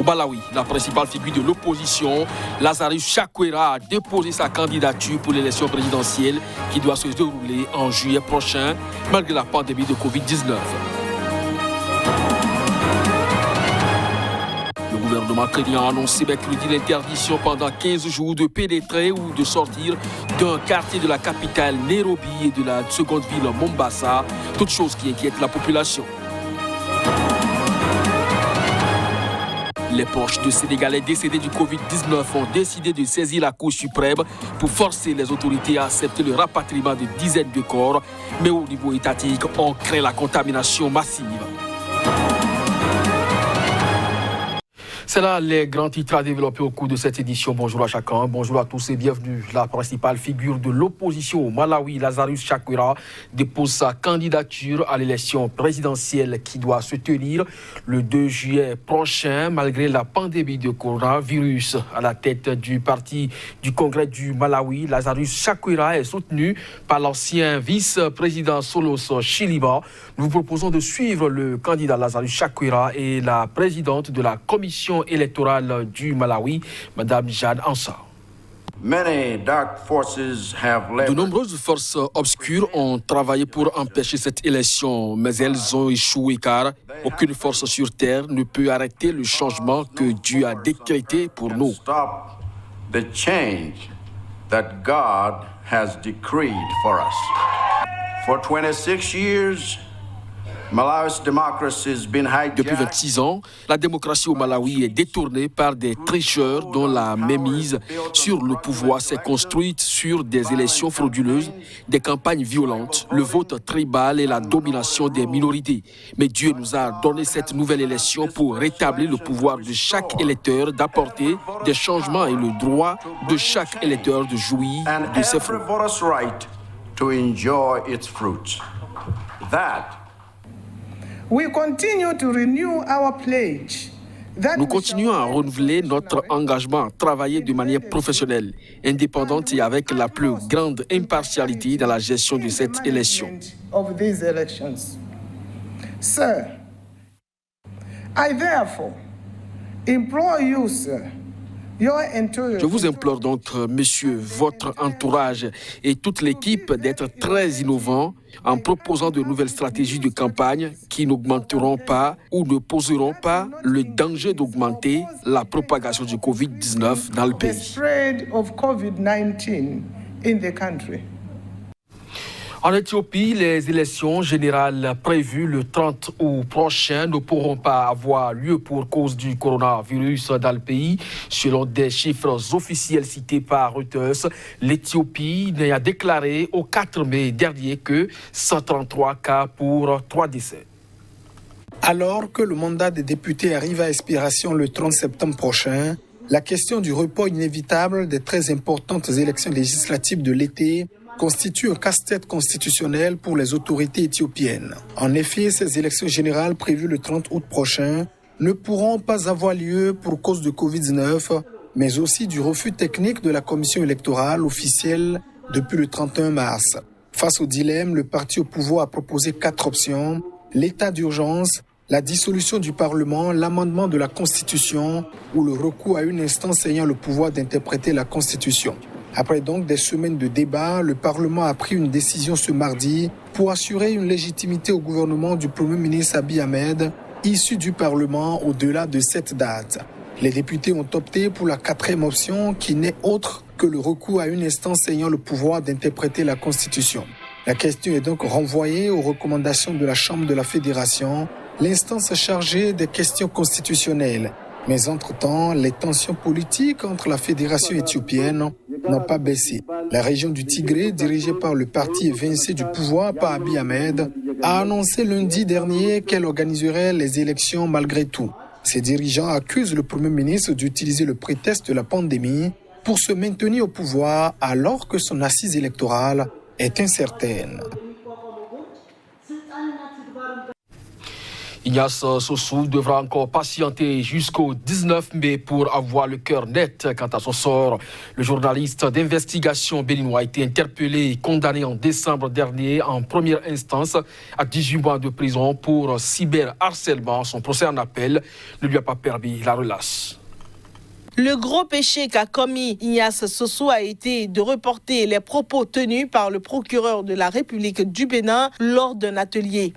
Au Malawi, la principale figure de l'opposition, Lazarus Chakwera, a déposé sa candidature pour l'élection présidentielle qui doit se dérouler en juillet prochain, malgré la pandémie de Covid-19. Le gouvernement kenyan a annoncé mercredi l'interdiction pendant 15 jours de pénétrer ou de sortir d'un quartier de la capitale Nairobi et de la seconde ville Mombasa, toute chose qui inquiète la population. Les proches de Sénégalais décédés du Covid-19 ont décidé de saisir la Cour suprême pour forcer les autorités à accepter le rapatriement de dizaines de corps, mais au niveau étatique, on craint la contamination massive. C'est là les grands titres à développer au cours de cette édition. Bonjour à chacun, bonjour à tous et bienvenue. La principale figure de l'opposition au Malawi, Lazarus Chakwera, dépose sa candidature à l'élection présidentielle qui doit se tenir le 2 juillet prochain, malgré la pandémie de coronavirus. À la tête du parti du Congrès du Malawi, Lazarus Chakwera est soutenu par l'ancien vice-président Solos Chilima. Nous vous proposons de suivre le candidat Lazarus Chakwera et la présidente de la commission électorale du Malawi, Mme Jade Ansar. De nombreuses forces obscures ont travaillé pour empêcher cette élection, mais elles ont échoué car aucune force sur Terre ne peut arrêter le changement que Dieu a décrété pour nous. Depuis 26 ans, la démocratie au Malawi est détournée par des tricheurs dont la mainmise sur le pouvoir s'est construite sur des élections frauduleuses, des campagnes violentes, le vote tribal et la domination des minorités. Mais Dieu nous a donné cette nouvelle élection pour rétablir le pouvoir de chaque électeur d'apporter des changements et le droit de chaque électeur de jouir de ses fruits. Nous continuons à renouveler notre engagement à travailler de manière professionnelle, indépendante et avec la plus grande impartialité dans la gestion de cette élection. Sir, I therefore implore you, sir, Je vous implore donc, monsieur, votre entourage et toute l'équipe d'être très innovants en proposant de nouvelles stratégies de campagne qui n'augmenteront pas ou ne poseront pas le danger d'augmenter la propagation du Covid-19 dans le pays. En Éthiopie, les élections générales prévues le 30 août prochain ne pourront pas avoir lieu pour cause du coronavirus dans le pays. Selon des chiffres officiels cités par Reuters, l'Éthiopie n'a déclaré au 4 mai dernier que 133 cas pour 3 décès. Alors que le mandat des députés arrive à expiration le 30 septembre prochain, la question du report inévitable des très importantes élections législatives de l'été constitue un casse-tête constitutionnel pour les autorités éthiopiennes. En effet, ces élections générales prévues le 30 août prochain ne pourront pas avoir lieu pour cause de Covid-19, mais aussi du refus technique de la commission électorale officielle depuis le 31 mars. Face au dilemme, le parti au pouvoir a proposé 4 options: l'état d'urgence, la dissolution du Parlement, l'amendement de la Constitution ou le recours à une instance ayant le pouvoir d'interpréter la Constitution. Après donc des semaines de débats, le Parlement a pris une décision ce mardi pour assurer une légitimité au gouvernement du Premier ministre Abiy Ahmed, issu du Parlement au-delà de cette date. Les députés ont opté pour la 4e option qui n'est autre que le recours à une instance ayant le pouvoir d'interpréter la Constitution. La question est donc renvoyée aux recommandations de la Chambre de la Fédération, l'instance chargée des questions constitutionnelles. Mais entre-temps, les tensions politiques entre la fédération éthiopienne n'ont pas baissé. La région du Tigré, dirigée par le parti évincé du pouvoir par Abiy Ahmed, a annoncé lundi dernier qu'elle organiserait les élections malgré tout. Ses dirigeants accusent le Premier ministre d'utiliser le prétexte de la pandémie pour se maintenir au pouvoir alors que son assise électorale est incertaine. Ignace Sossou devra encore patienter jusqu'au 19 mai pour avoir le cœur net quant à son sort. Le journaliste d'investigation béninois a été interpellé et condamné en décembre dernier en première instance à 18 mois de prison pour cyberharcèlement. Son procès en appel ne lui a pas permis la relâche. Le gros péché qu'a commis Ignace Sossou a été de reporter les propos tenus par le procureur de la République du Bénin lors d'un atelier.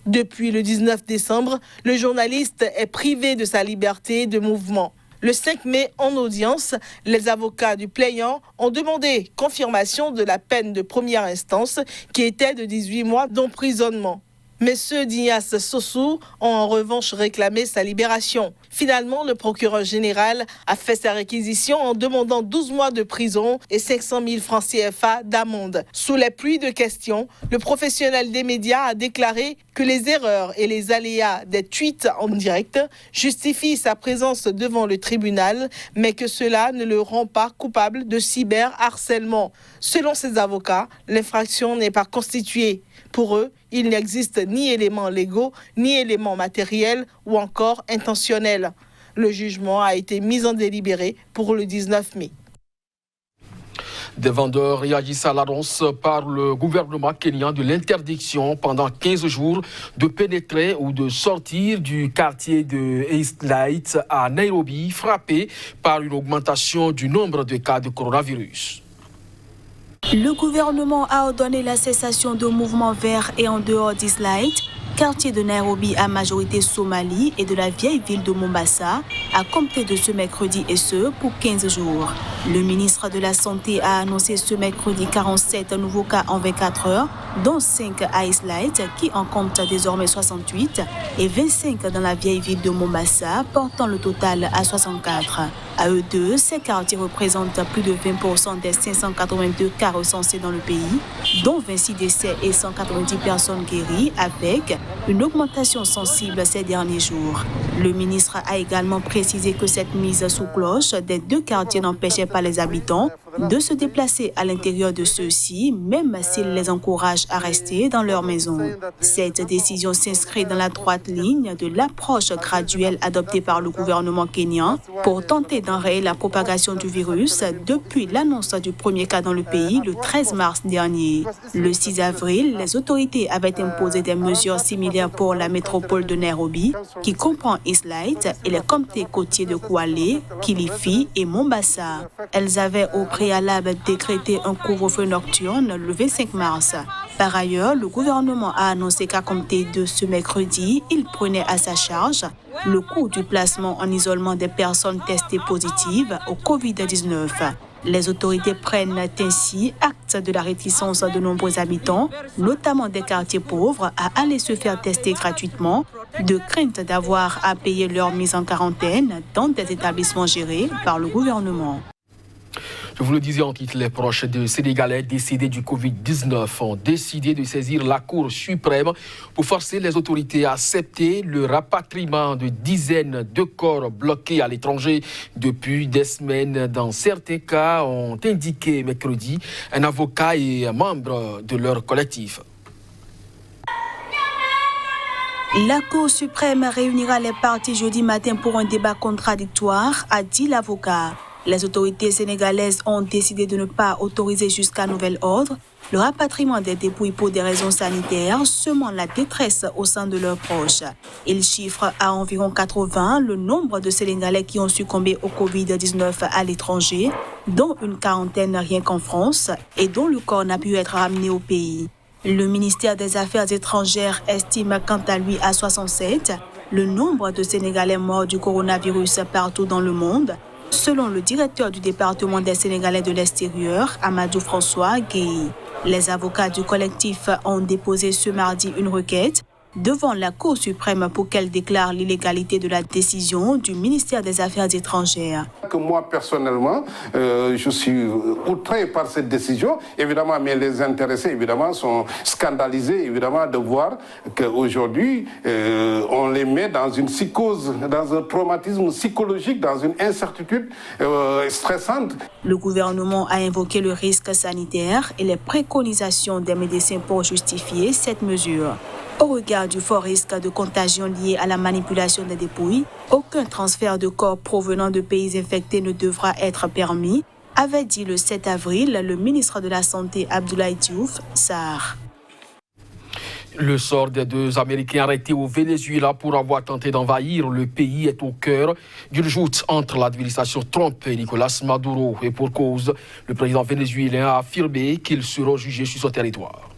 Depuis le 19 décembre, le journaliste est privé de sa liberté de mouvement. Le 5 mai, en audience, les avocats du plaignant ont demandé confirmation de la peine de première instance qui était de 18 mois d'emprisonnement. Mais ceux d'Ignace Sossou ont en revanche réclamé sa libération. Finalement, le procureur général a fait sa réquisition en demandant 12 mois de prison et 500 000 francs CFA d'amende. Sous les pluies de questions, le professionnel des médias a déclaré que les erreurs et les aléas des tweets en direct justifient sa présence devant le tribunal, mais que cela ne le rend pas coupable de cyberharcèlement. Selon ses avocats, l'infraction n'est pas constituée. Pour eux, il n'existe ni éléments légaux, ni éléments matériels ou encore intentionnels. Le jugement a été mis en délibéré pour le 19 mai. Des vendeurs réagissent à l'annonce par le gouvernement kényan de l'interdiction pendant 15 jours de pénétrer ou de sortir du quartier de East Light à Nairobi, frappé par une augmentation du nombre de cas de coronavirus. Le gouvernement a ordonné la cessation de mouvements vers et en dehors d'East Light, quartier de Nairobi à majorité somalie et de la vieille ville de Mombasa, à compter de ce mercredi et ce pour 15 jours. Le ministre de la Santé a annoncé ce mercredi 47 nouveaux cas en 24 heures, dont 5 à East Light, qui en compte désormais 68, et 25 dans la vieille ville de Mombasa, portant le total à 64. À eux deux, ces quartiers représentent plus de 20% des 582 cas recensés dans le pays, dont 26 décès et 190 personnes guéries, avec une augmentation sensible ces derniers jours. Le ministre a également précisé que cette mise sous cloche des deux quartiers n'empêchait pas les habitants de se déplacer à l'intérieur de ceux-ci, même s'il les encourage à rester dans leur maison. Cette décision s'inscrit dans la droite ligne de l'approche graduelle adoptée par le gouvernement kényan pour tenter d'enrayer la propagation du virus depuis l'annonce du premier cas dans le pays le 13 mars dernier. Le 6 avril, les autorités avaient imposé des mesures similaires pour la métropole de Nairobi, qui comprend East Light et les comtés côtiers de Kwale, Kilifi et Mombasa. Elles avaient au préalable décrété un couvre-feu nocturne le 25 mars. Par ailleurs, le gouvernement a annoncé qu'à compter de ce mercredi, il prenait à sa charge le coût du placement en isolement des personnes testées positives au Covid-19. Les autorités prennent ainsi acte de la réticence de nombreux habitants, notamment des quartiers pauvres, à aller se faire tester gratuitement, de crainte d'avoir à payer leur mise en quarantaine dans des établissements gérés par le gouvernement. Je vous le disais en titre, les proches de Sénégalais décédés du Covid-19 ont décidé de saisir la Cour suprême pour forcer les autorités à accepter le rapatriement de dizaines de corps bloqués à l'étranger depuis des semaines. Dans certains cas, ont indiqué mercredi un avocat et un membre de leur collectif. La Cour suprême réunira les parties jeudi matin pour un débat contradictoire, a dit l'avocat. Les autorités sénégalaises ont décidé de ne pas autoriser jusqu'à nouvel ordre le rapatriement des dépouilles pour des raisons sanitaires, semant la détresse au sein de leurs proches. Ils chiffrent à environ 80 le nombre de Sénégalais qui ont succombé au Covid-19 à l'étranger, dont une quarantaine rien qu'en France, et dont le corps n'a pu être ramené au pays. Le ministère des Affaires étrangères estime quant à lui à 67 le nombre de Sénégalais morts du coronavirus partout dans le monde, selon le directeur du département des Sénégalais de l'extérieur, Amadou François Guèye. Les avocats du collectif ont déposé ce mardi une requête devant la Cour suprême pour qu'elle déclare l'illégalité de la décision du ministère des Affaires étrangères. Moi, personnellement, je suis outré par cette décision, évidemment, mais les intéressés, évidemment, sont scandalisés, évidemment, de voir qu'aujourd'hui, on les met dans une psychose, dans un traumatisme psychologique, dans une incertitude stressante. Le gouvernement a invoqué le risque sanitaire et les préconisations des médecins pour justifier cette mesure. Au regard du fort risque de contagion lié à la manipulation des dépouilles, aucun transfert de corps provenant de pays infectés ne devra être permis, avait dit le 7 avril le ministre de la Santé Abdoulaye Diouf Sarr. Le sort des 2 Américains arrêtés au Venezuela pour avoir tenté d'envahir le pays est au cœur d'une joute entre l'administration Trump et Nicolás Maduro. Et pour cause, le président vénézuélien a affirmé qu'ils seront jugés sur son territoire.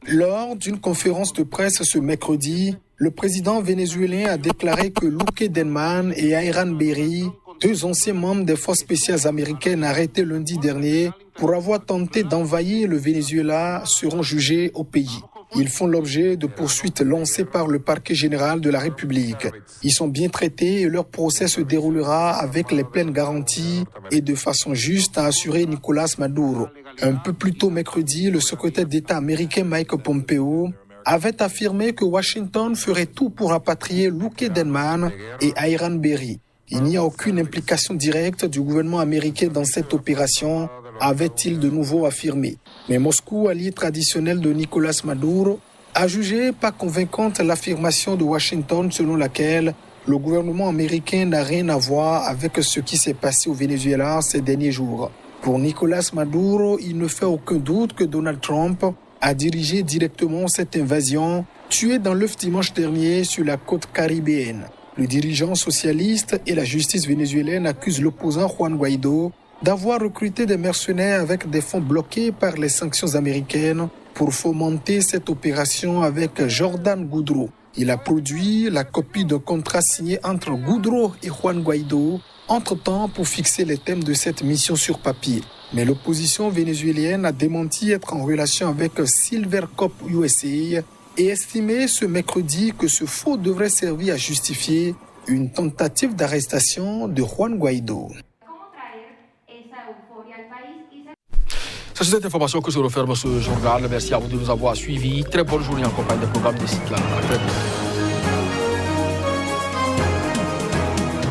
Lors d'une conférence de presse ce mercredi, le président vénézuélien a déclaré que Luque Denman et Ayran Berry, 2 anciens membres des forces spéciales américaines arrêtés lundi dernier pour avoir tenté d'envahir le Venezuela, seront jugés au pays. Ils font l'objet de poursuites lancées par le parquet général de la République. Ils sont bien traités et leur procès se déroulera avec les pleines garanties et de façon juste, a assuré Nicolás Maduro. Un peu plus tôt mercredi, le secrétaire d'État américain Mike Pompeo avait affirmé que Washington ferait tout pour rapatrier Luque Denman et Ayran Berry. Il n'y a aucune implication directe du gouvernement américain dans cette opération, avait-il de nouveau affirmé. Mais Moscou, allié traditionnel de Nicolás Maduro, a jugé pas convaincante l'affirmation de Washington selon laquelle le gouvernement américain n'a rien à voir avec ce qui s'est passé au Venezuela ces derniers jours. Pour Nicolás Maduro, il ne fait aucun doute que Donald Trump a dirigé directement cette invasion, tuée dans l'œuf dimanche dernier sur la côte caribéenne. Le dirigeant socialiste et la justice vénézuélienne accusent l'opposant Juan Guaido d'avoir recruté des mercenaires avec des fonds bloqués par les sanctions américaines pour fomenter cette opération avec Jordan Goudreau. Il a produit la copie d'un contrat signé entre Goudreau et Juan Guaido, entre-temps pour fixer les thèmes de cette mission sur papier. Mais l'opposition vénézuélienne a démenti être en relation avec Silvercorp USA et estimé ce mercredi que ce faux devrait servir à justifier une tentative d'arrestation de Juan Guaido. C'est sur cette information que se referme ce journal. Merci à vous de nous avoir suivis. Très bonne journée en compagnie des programmes de Cycla. À très bientôt.